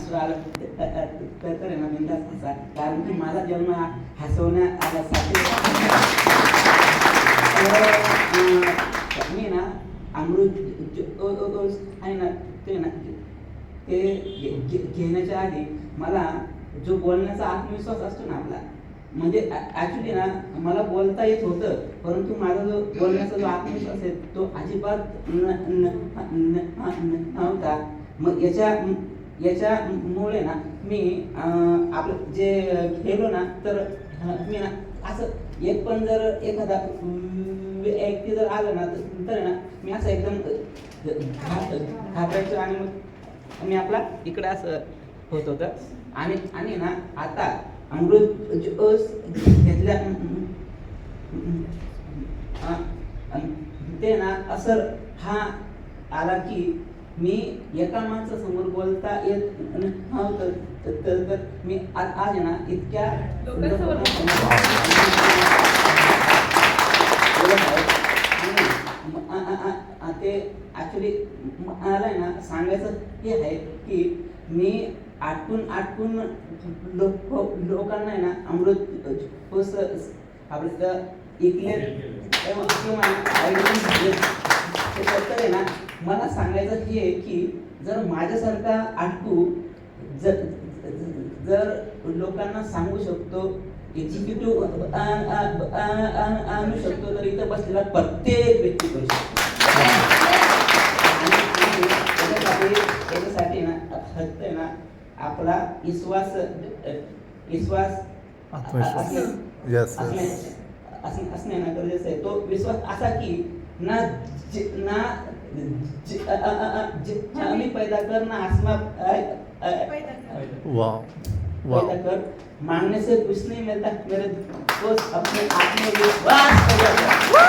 हसू आलं तर आहे ना बिनधास्त हसा, कारण की माझा जन्म हा हसवण्यात आल्यासाठी. मी ना अमृत आहे ना ते ना ते घेण्याच्या आधी मला जो बोलण्याचा आत्मविश्वास असतो ना आपला, म्हणजे ॲक्च्युली ना मला बोलता येत होतं, परंतु माझा जो बोलण्याचा जो आत्मविश्वास आहे तो अजिबात नव्हता. मग याच्यामुळे ना मी आपलं जे गेलो ना तर मी ना असं एक पण जर एखादा व्यक्ती जर आलं ना तर ना मी असं एकदम घाबरायचो आणि मग मी आपला इकडे असं होत होतं. आणि ना आता अमृत ज्यूस घेतल्या ते ना असर हा आला की मी एका माणसासमोर बोलता येत नव्हतं, तर मी आज आहे ना इतक्या ते ॲक्च्युली मला आहे ना सांगायचं हे आहे की मी आटकून लोकांना आहे ना अमृत आपलं इकले आहे ना. मला सांगायचं हे आहे की जर माझ्यासारखा आटकू जर लोकांना सांगू शकतो, एक्झिक्युटिव्ह आणू शकतो, तर इथं बसलेला प्रत्येक व्यक्ती करू शकतो. त्याच्यासाठी ना फक्त आहे ना आपला विश्वास असणे ना गरजेचं आहे. तो विश्वास असा की ना मी पैदा कर ना आसमा पैदा कर, मांगने से कुछ नहीं मिलता मेरे दोस्त, अपने आत्मविश्वास